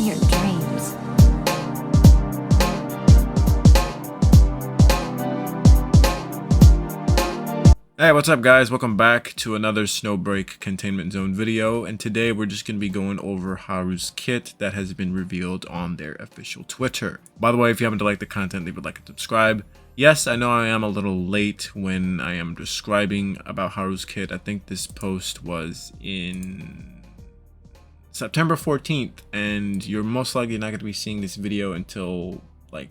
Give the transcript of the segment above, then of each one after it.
your dreams. Hey, what's up guys? Welcome back to another Snowbreak Containment Zone video, and today we're just going to be going over Haru's kit that has been revealed on their official Twitter. By the way, if you happen to like the content, leave a like and subscribe. Yes, I know I am a little late when I am describing about Haru's kit. I think this post was in September 14th, and you're most likely not going to be seeing this video until like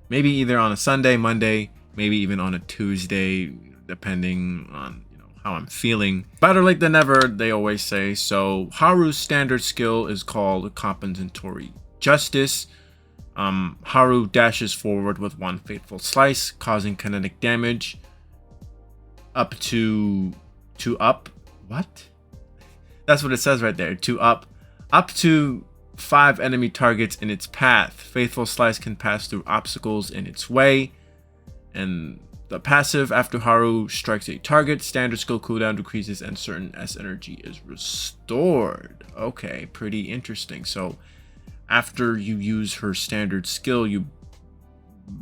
maybe either on a Sunday, Monday, maybe even on a Tuesday, depending on how I'm feeling. Better late than never, they always say. So Haru's standard skill is called compensatory justice. Haru dashes forward with one fateful slice, causing kinetic damage up to what? That's what it says right there. Up to 5 enemy targets in its path. Faithful slice can pass through obstacles in its way. And the passive, after Haru strikes a target, standard skill cooldown decreases and certain S energy is restored. Okay, pretty interesting. So after you use her standard skill, you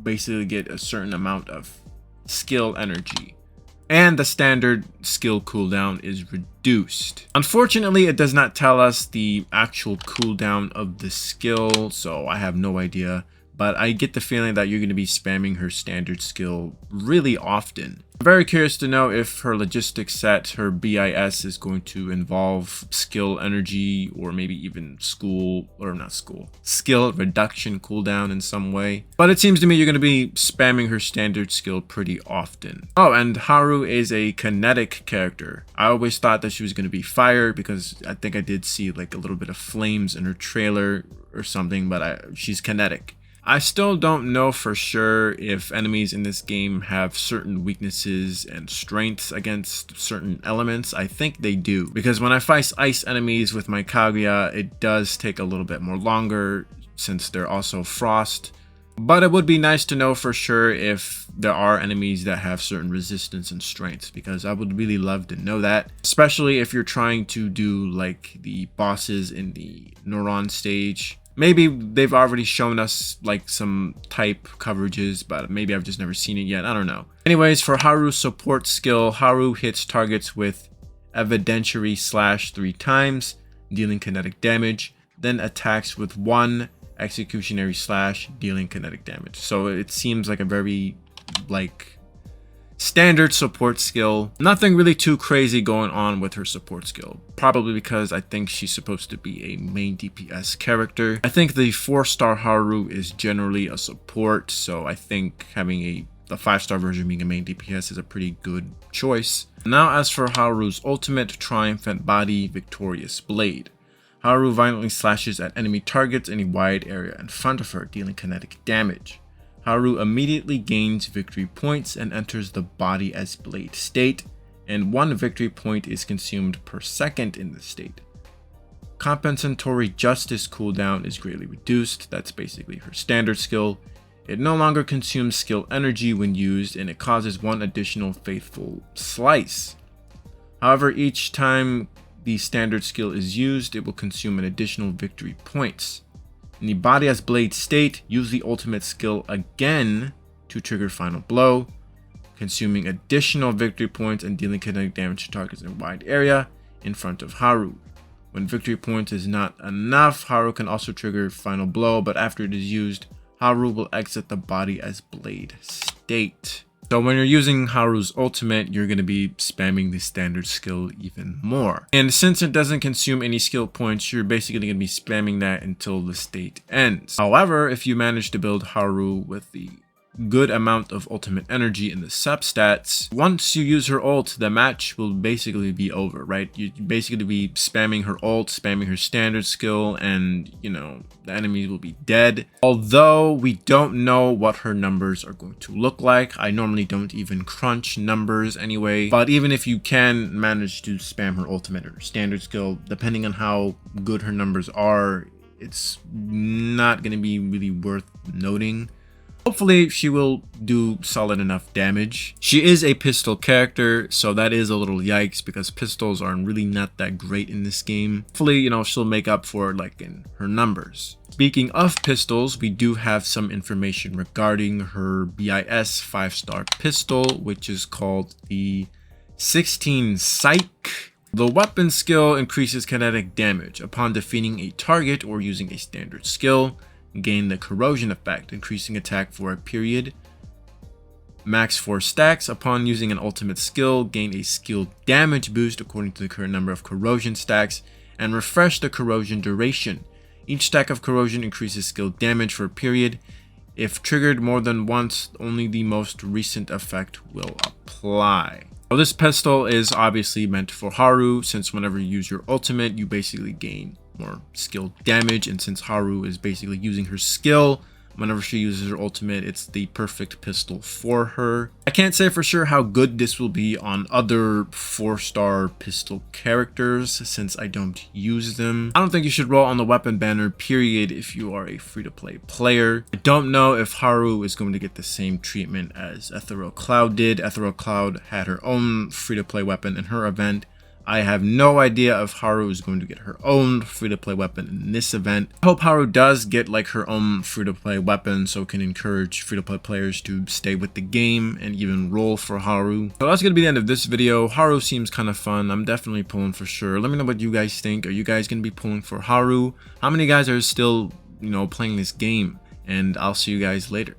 basically get a certain amount of skill energy. And the standard skill cooldown is reduced. Unfortunately, it does not tell us the actual cooldown of the skill, so I have no idea. But I get the feeling that you're going to be spamming her standard skill really often. I'm very curious to know if her logistics set, her BIS, is going to involve skill energy or maybe even skill reduction cooldown in some way. But it seems to me you're going to be spamming her standard skill pretty often. Oh, and Haru is a kinetic character. I always thought that she was going to be fire because I think I did see like a little bit of flames in her trailer or something, but she's kinetic. I still don't know for sure if enemies in this game have certain weaknesses and strengths against certain elements. I think they do, because when I fight ice enemies with my Kaguya, it does take a little bit more longer since they're also frost. But it would be nice to know for sure if there are enemies that have certain resistance and strengths, because I would really love to know that, especially if you're trying to do like the bosses in the Neuron stage. Maybe they've already shown us like some type coverages, but maybe I've just never seen it yet. I don't know. Anyways, for Haru's support skill, Haru hits targets with evidentiary slash 3 times, dealing kinetic damage, then attacks with 1 executionary slash, dealing kinetic damage. So it seems like a very like standard support skill. Nothing really too crazy going on with her support skill. Probably because I think she's supposed to be a main DPS character. I think the 4-star Haru is generally a support, so I think having the 5-star version being a main DPS is a pretty good choice. Now as for Haru's ultimate, Triumphant Body Victorious Blade. Haru violently slashes at enemy targets in a wide area in front of her, dealing kinetic damage. Haru immediately gains victory points and enters the body as blade state, and 1 victory point is consumed per second in this state. Compensatory justice cooldown is greatly reduced. That's basically her standard skill. It no longer consumes skill energy when used, and it causes 1 additional faithful slice. However, each time the standard skill is used, it will consume an additional victory points. In the body as blade state, use the ultimate skill again to trigger final blow, consuming additional victory points and dealing kinetic damage to targets in a wide area in front of Haru. When victory points is not enough, Haru can also trigger final blow, but after it is used, Haru will exit the body as blade state. So when you're using Haru's ultimate, you're going to be spamming the standard skill even more. And since it doesn't consume any skill points, you're basically going to be spamming that until the state ends. However, if you manage to build Haru with the good amount of ultimate energy in the substats, once you use her ult, the match will basically be over, right? You basically be spamming her ult, spamming her standard skill, and the enemies will be dead. Although we don't know what her numbers are going to look like. I normally don't even crunch numbers anyway, but even if you can manage to spam her ultimate or standard skill, depending on how good her numbers are, it's not going to be really worth noting. Hopefully she will do solid enough damage. She is a pistol character, so that is a little yikes because pistols are really not that great in this game. Hopefully, you know, she'll make up for it like in her numbers. Speaking of pistols, we do have some information regarding her BIS 5-star pistol, which is called the 16 Psych. The weapon skill increases kinetic damage upon defeating a target or using a standard skill. Gain the corrosion effect, increasing attack for a period. Max 4 stacks upon using an ultimate skill. Gain a skill damage boost according to the current number of corrosion stacks, and refresh the corrosion duration. Each stack of corrosion increases skill damage for a period. If triggered more than once, only the most recent effect will apply. Well, this pistol is obviously meant for Haru, since whenever you use your ultimate, you basically gain more skill damage, and since Haru is basically using her skill whenever she uses her ultimate, it's the perfect pistol for her. I can't say for sure how good this will be on other 4-star pistol characters since I don't use them. I don't think you should roll on the weapon banner, period, if you are a free-to-play player. I don't know if Haru is going to get the same treatment as Ethereal Cloud did. Ethereal Cloud had her own free-to-play weapon in her event. I have no idea if Haru is going to get her own free-to-play weapon in this event. I hope Haru does get like her own free-to-play weapon so it can encourage free-to-play players to stay with the game and even roll for Haru. So that's going to be the end of this video. Haru seems kind of fun. I'm definitely pulling for sure. Let me know what you guys think. Are you guys going to be pulling for Haru? How many guys are still, you know, playing this game? And I'll see you guys later.